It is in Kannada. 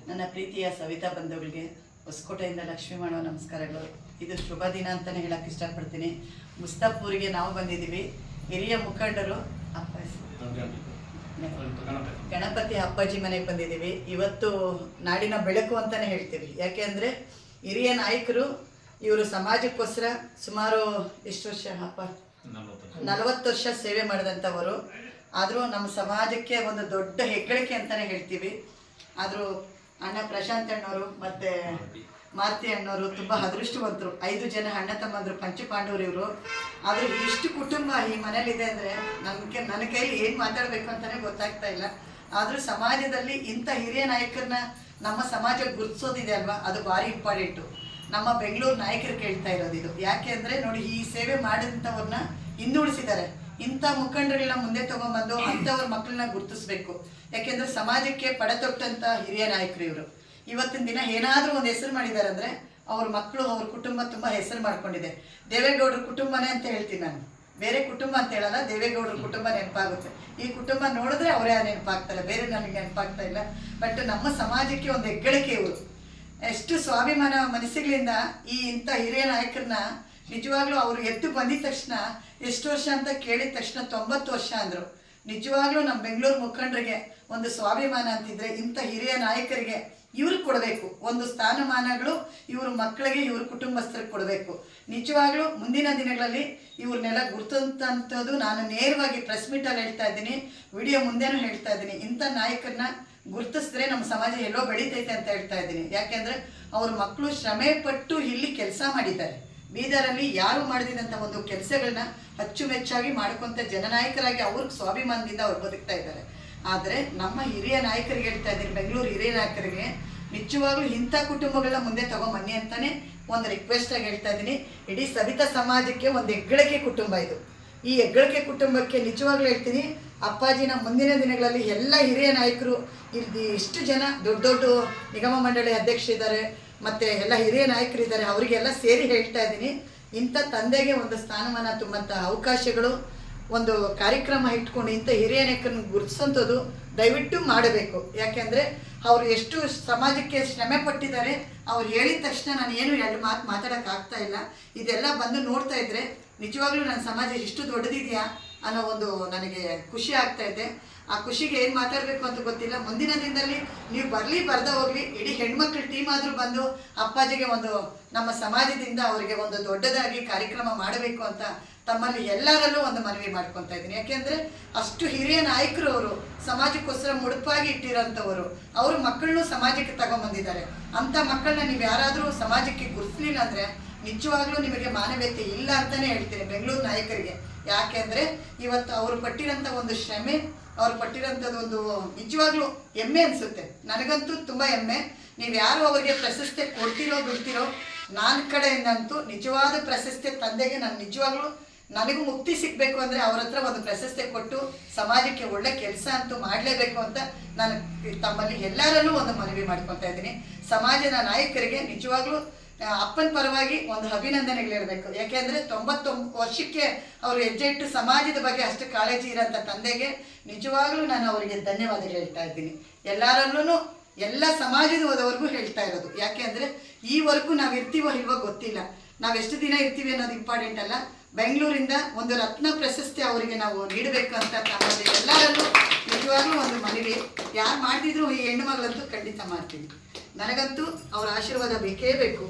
ನನ್ನ ಪ್ರೀತಿಯ ಸವಿತಾ ಬಂಧುಗಳಿಗೆ ಹೊಸಕೋಟೆಯಿಂದ ಲಕ್ಷ್ಮೀ ಮಾಡುವ ನಮಸ್ಕಾರಗಳು. ಇದು ಶುಭ ದಿನ ಅಂತಲೇ ಹೇಳಕ್ಕೆ ಇಷ್ಟಪಡ್ತೀನಿ. ಮುಸ್ತಾಪುರಿಗೆ ನಾವು ಬಂದಿದ್ದೀವಿ. ಹಿರಿಯ ಮುಖಂಡರು ಗಣಪತಿ ಅಪ್ಪಾಜಿ ಮನೆಗೆ ಬಂದಿದ್ದೀವಿ. ಇವತ್ತು ನಾಡಿನ ಬೆಳಕು ಅಂತಲೇ ಹೇಳ್ತೀವಿ. ಯಾಕೆ ಅಂದರೆ ಹಿರಿಯ ನಾಯಕರು ಇವರು ಸಮಾಜಕ್ಕೋಸ್ಕರ ಸುಮಾರು ಎಷ್ಟು ವರ್ಷ 40 ವರ್ಷ ಸೇವೆ ಮಾಡಿದಂಥವರು. ಆದರೂ ನಮ್ಮ ಸಮಾಜಕ್ಕೆ ಒಂದು ದೊಡ್ಡ ಹೆಗ್ಗಳಿಕೆ ಅಂತಲೇ ಹೇಳ್ತೀವಿ. ಆದರೂ ಅಣ್ಣ ಪ್ರಶಾಂತ್ ಅಣ್ಣವರು ಮತ್ತು ಮಾರುತಿ ಅಣ್ಣವರು ತುಂಬ ಅದೃಷ್ಟವಂತರು. 5 ಜನ ಅಣ್ಣ ತಮ್ಮಂದರು, ಪಂಚಪಾಂಡವರು ಇವರು. ಆದರೂ ಇಷ್ಟು ಕುಟುಂಬ ಈ ಮನೇಲಿದೆ ಅಂದರೆ ನನ್ನ ಕೈಲಿ ಏನು ಮಾತಾಡಬೇಕು ಅಂತಲೇ ಗೊತ್ತಾಗ್ತಾ ಇಲ್ಲ. ಆದರೂ ಸಮಾಜದಲ್ಲಿ ಇಂಥ ಹಿರಿಯ ನಾಯಕರನ್ನ ನಮ್ಮ ಸಮಾಜ ಗುರುತಿಸೋದಿದೆ ಅಲ್ವಾ, ಅದು ಭಾರಿ ಇಂಪಾರ್ಟೆಂಟು. ನಮ್ಮ ಬೆಂಗಳೂರು ನಾಯಕರು ಕೇಳ್ತಾ ಇರೋದು ಇದು. ಯಾಕೆ ಅಂದರೆ ನೋಡಿ, ಈ ಸೇವೆ ಮಾಡಿದಂಥವ್ರನ್ನ ಹಿಂದುಳಿಸಿದ್ದಾರೆ. ಇಂಥ ಮುಖಂಡಗಳನ್ನ ಮುಂದೆ ತಗೊಂಡ್ಬಂದು ಅಂಥವ್ರ ಮಕ್ಕಳನ್ನ ಗುರುತಿಸ್ಬೇಕು. ಯಾಕೆಂದರೆ ಸಮಾಜಕ್ಕೆ ಪಡೆತೊಟ್ಟಂಥ ಹಿರಿಯ ನಾಯಕರು ಇವರು. ಇವತ್ತಿನ ದಿನ ಏನಾದರೂ ಒಂದು ಹೆಸರು ಮಾಡಿದ್ದಾರೆ ಅಂದರೆ ಅವ್ರ ಮಕ್ಕಳು, ಅವ್ರ ಕುಟುಂಬ ತುಂಬ ಹೆಸರು ಮಾಡ್ಕೊಂಡಿದೆ. ದೇವೇಗೌಡರ ಕುಟುಂಬನೇ ಅಂತ ಹೇಳ್ತೀನಿ ನಾನು, ಬೇರೆ ಕುಟುಂಬ ಅಂತ ಹೇಳಲ್ಲ. ದೇವೇಗೌಡರ ಕುಟುಂಬ ನೆನಪಾಗುತ್ತೆ. ಈ ಕುಟುಂಬ ನೋಡಿದ್ರೆ ಅವರೇ ನೆನಪಾಗ್ತಾರೆ, ಬೇರೆ ನನಗೆ ನೆನಪಾಗ್ತಾ ಇಲ್ಲ. ಬಟ್ ನಮ್ಮ ಸಮಾಜಕ್ಕೆ ಒಂದು ಹೆಗ್ಗಳಿಕೆ ಇವರು. ಎಷ್ಟು ಸ್ವಾಭಿಮಾನ ಮನಸ್ಸುಗಳಿಂದ ಈ ಇಂಥ ಹಿರಿಯ ನಾಯಕರನ್ನ ನಿಜವಾಗ್ಲೂ ಅವರು ಎದ್ದು ಬಂದಿದ ತಕ್ಷಣ ಎಷ್ಟು ವರ್ಷ ಅಂತ ಕೇಳಿದ ತಕ್ಷಣ 90 ವರ್ಷ ಅಂದರು. ನಿಜವಾಗ್ಲೂ ನಮ್ಮ ಬೆಂಗಳೂರು ಮುಖಂಡರಿಗೆ ಒಂದು ಸ್ವಾಭಿಮಾನ ಅಂತಿದ್ರೆ ಇಂಥ ಹಿರಿಯ ನಾಯಕರಿಗೆ ಇವ್ರಿಗೆ ಕೊಡಬೇಕು. ಒಂದು ಸ್ಥಾನಮಾನಗಳು ಇವ್ರ ಮಕ್ಕಳಿಗೆ, ಇವ್ರ ಕುಟುಂಬಸ್ಥರಿಗೆ ಕೊಡಬೇಕು. ನಿಜವಾಗ್ಲೂ ಮುಂದಿನ ದಿನಗಳಲ್ಲಿ ಇವ್ರನ್ನೆಲ್ಲ ಗುರ್ತಂಥದ್ದು ನಾನು ನೇರವಾಗಿ ಪ್ರೆಸ್ ಮೀಟಲ್ಲಿ ಹೇಳ್ತಾ ಇದ್ದೀನಿ, ವಿಡಿಯೋ ಮುಂದೆನೂ ಹೇಳ್ತಾ ಇದ್ದೀನಿ. ಇಂಥ ನಾಯಕರನ್ನ ಗುರುತಿಸಿದ್ರೆ ನಮ್ಮ ಸಮಾಜ ಎಲ್ಲೋ ಬೆಳೀತೈತೆ ಅಂತ ಹೇಳ್ತಾ ಇದ್ದೀನಿ. ಯಾಕೆಂದರೆ ಅವ್ರ ಮಕ್ಕಳು ಶ್ರಮೆ ಪಟ್ಟು ಇಲ್ಲಿ ಕೆಲಸ ಮಾಡಿದ್ದಾರೆ. ಬೀದರಲ್ಲಿ ಯಾರು ಮಾಡಿದಂಥ ಒಂದು ಕೆಲಸಗಳನ್ನ ಅಚ್ಚುಮೆಚ್ಚಾಗಿ ಮಾಡ್ಕೊಂತ ಜನನಾಯಕರಾಗಿ ಅವ್ರಿಗೆ ಸ್ವಾಭಿಮಾನದಿಂದ ಅವ್ರು ಬದುಕ್ತಾ ಇದ್ದಾರೆ. ಆದರೆ ನಮ್ಮ ಹಿರಿಯ ನಾಯಕರಿಗೆ ಹೇಳ್ತಾ ಇದ್ದೀನಿ, ಬೆಂಗಳೂರು ಹಿರಿಯ ನಾಯಕರಿಗೆ ನಿಜವಾಗ್ಲೂ ಇಂಥ ಕುಟುಂಬಗಳನ್ನ ಮುಂದೆ ತಗೊಂಬನ್ನಿ ಅಂತಲೇ ಒಂದು ರಿಕ್ವೆಸ್ಟಾಗಿ ಹೇಳ್ತಾ ಇದ್ದೀನಿ. ಇಡೀ ಸವಿತಾ ಸಮಾಜಕ್ಕೆ ಒಂದು ಹೆಗ್ಗಳಿಕೆ ಕುಟುಂಬ ಇದು. ಈ ಹೆಗ್ಗಳಿಕೆ ಕುಟುಂಬಕ್ಕೆ ನಿಜವಾಗ್ಲೂ ಹೇಳ್ತೀನಿ, ಅಪ್ಪಾಜಿನ ಮುಂದಿನ ದಿನಗಳಲ್ಲಿ ಎಲ್ಲ ಹಿರಿಯ ನಾಯಕರು ಇಲ್ಲಿ ಇಷ್ಟು ಜನ ದೊಡ್ಡ ದೊಡ್ಡ ನಿಗಮ ಮಂಡಳಿ ಅಧ್ಯಕ್ಷರಿದ್ದಾರೆ, ಮತ್ತು ಎಲ್ಲ ಹಿರಿಯ ನಾಯಕರಿದ್ದಾರೆ, ಅವರಿಗೆಲ್ಲ ಸೇರಿ ಹೇಳ್ತಾ ಇದ್ದೀನಿ, ಇಂಥ ತಂದೆಗೆ ಒಂದು ಸ್ಥಾನಮಾನ ತುಂಬಂಥ ಅವಕಾಶಗಳು, ಒಂದು ಕಾರ್ಯಕ್ರಮ ಇಟ್ಕೊಂಡು ಇಂಥ ಹಿರಿಯ ನಾಯಕರನ್ನು ಗುರುತಿಸೋಂಥದ್ದು ದಯವಿಟ್ಟು ಮಾಡಬೇಕು. ಯಾಕೆಂದರೆ ಅವರು ಎಷ್ಟು ಸಮಾಜಕ್ಕೆ ಶ್ರಮೆ ಪಟ್ಟಿದ್ದಾರೆ. ಅವ್ರು ಹೇಳಿದ ತಕ್ಷಣ ನಾನು ಏನು 2 ಮಾತು ಮಾತಾಡೋಕ್ಕಾಗ್ತಾ ಇಲ್ಲ. ಇದೆಲ್ಲ ಬಂದು ನೋಡ್ತಾ ಇದ್ದರೆ ನಿಜವಾಗ್ಲೂ ನನ್ನ ಸಮಾಜ ಇಷ್ಟು ದೊಡ್ಡದಿದೆಯಾ ಅನ್ನೋ ಒಂದು ನನಗೆ ಖುಷಿ ಆಗ್ತಾ ಇದೆ. ಆ ಖುಷಿಗೆ ಏನು ಮಾತಾಡಬೇಕು ಅಂತ ಗೊತ್ತಿಲ್ಲ. ಮುಂದಿನ ದಿನದಲ್ಲಿ ನೀವು ಬರ್ದ ಹೋಗಲಿ, ಇಡೀ ಹೆಣ್ಮಕ್ಳ ಟೀಮ್ ಆದರೂ ಬಂದು ಅಪ್ಪಾಜಿಗೆ ಒಂದು ನಮ್ಮ ಸಮಾಜದಿಂದ ಅವರಿಗೆ ಒಂದು ದೊಡ್ಡದಾಗಿ ಕಾರ್ಯಕ್ರಮ ಮಾಡಬೇಕು ಅಂತ ತಮ್ಮಲ್ಲಿ ಎಲ್ಲರಲ್ಲೂ ಒಂದು ಮನವಿ ಮಾಡ್ಕೊತಾ ಇದ್ದೀನಿ. ಯಾಕೆಂದರೆ ಅಷ್ಟು ಹಿರಿಯ ನಾಯಕರು ಅವರು, ಸಮಾಜಕ್ಕೋಸ್ಕರ ಮುಡುಪಾಗಿ ಇಟ್ಟಿರೋಂಥವರು. ಅವ್ರ ಮಕ್ಕಳನ್ನೂ ಸಮಾಜಕ್ಕೆ ತಗೊಂಬಂದಿದ್ದಾರೆ. ಅಂಥ ಮಕ್ಕಳನ್ನ ನೀವು ಯಾರಾದರೂ ಸಮಾಜಕ್ಕೆ ಗುರುತಿಸಲಿಲ್ಲ ಅಂದರೆ ನಿಜವಾಗ್ಲೂ ನಿಮಗೆ ಮಾನವೀಯತೆ ಇಲ್ಲ ಅಂತಲೇ ಹೇಳ್ತೀನಿ ಬೆಂಗಳೂರು ನಾಯಕರಿಗೆ. ಯಾಕೆಂದರೆ ಇವತ್ತು ಅವರು ಪಟ್ಟಿರೋಂಥ ಒಂದು ಶ್ರಮೆ, ಅವ್ರು ಪಟ್ಟಿರೋಂಥದ್ದು ಒಂದು ನಿಜವಾಗ್ಲೂ ಹೆಮ್ಮೆ ಅನಿಸುತ್ತೆ. ನನಗಂತೂ ತುಂಬ ಹೆಮ್ಮೆ. ನೀವು ಯಾರು ಅವರಿಗೆ ಪ್ರಶಸ್ತಿ ಕೊಡ್ತಿರೋ ಬಿಡ್ತಿರೋ, ನನ್ನ ಕಡೆಯಿಂದಂತೂ ನಿಜವಾದ ಪ್ರಶಸ್ತಿ ತಂದೆಗೆ ನಾನು ನಿಜವಾಗ್ಲೂ ನನಗೂ ಮುಕ್ತಿ ಸಿಗಬೇಕು ಅಂದರೆ ಅವ್ರ ಹತ್ರ ಒಂದು ಪ್ರಶಸ್ತಿ ಕೊಟ್ಟು ಸಮಾಜಕ್ಕೆ ಒಳ್ಳೆ ಕೆಲಸ ಅಂತೂ ಮಾಡಲೇಬೇಕು ಅಂತ ನಾನು ತಮ್ಮಲ್ಲಿ ಎಲ್ಲರಲ್ಲೂ ಒಂದು ಮನವಿ ಮಾಡ್ಕೊತಾ ಇದ್ದೀನಿ. ಸಮಾಜದ ನಾಯಕರಿಗೆ ನಿಜವಾಗ್ಲೂ ಅಪ್ಪನ ಪರವಾಗಿ ಒಂದು ಅಭಿನಂದನೆಗಳು ಹೇಳಬೇಕು. ಯಾಕೆಂದರೆ 99 ವರ್ಷಕ್ಕೆ ಅವರು ಹೆಜ್ಜೆ ಇಟ್ಟು ಸಮಾಜದ ಬಗ್ಗೆ ಅಷ್ಟು ಕಾಳಜಿ ಇರೋಂಥ ತಂದೆಗೆ ನಿಜವಾಗ್ಲೂ ನಾನು ಅವರಿಗೆ ಧನ್ಯವಾದಗಳು ಹೇಳ್ತಾ ಇದ್ದೀನಿ. ಎಲ್ಲರಲ್ಲೂ ಎಲ್ಲ ಸಮಾಜದವರೆಗೂ ಹೇಳ್ತಾ ಇರೋದು. ಯಾಕೆ ಅಂದರೆ ಈವರೆಗೂ ನಾವು ಇರ್ತೀವೋ ಇಲ್ವೋ ಗೊತ್ತಿಲ್ಲ, ನಾವು ಎಷ್ಟು ದಿನ ಇರ್ತೀವಿ ಅನ್ನೋದು ಇಂಪಾರ್ಟೆಂಟ್ ಅಲ್ಲ. ಬೆಂಗಳೂರಿಂದ ಒಂದು ರತ್ನ ಪ್ರಶಸ್ತಿ ಅವರಿಗೆ ನಾವು ನೀಡಬೇಕು ಅಂತ ನಮ್ಮಲ್ಲಿ ಎಲ್ಲರಲ್ಲೂ ನಿಜವಾಗ್ಲೂ ಒಂದು ಮನವಿ. ಯಾರು ಮಾಡ್ತಿದ್ರು ಈ ಹೆಣ್ಣು ಮಗಳಂತೂ ಖಂಡಿತ ಮಾಡ್ತೀವಿ. ನನಗಂತೂ ಅವರ ಆಶೀರ್ವಾದ ಬೇಕೇ ಬೇಕು.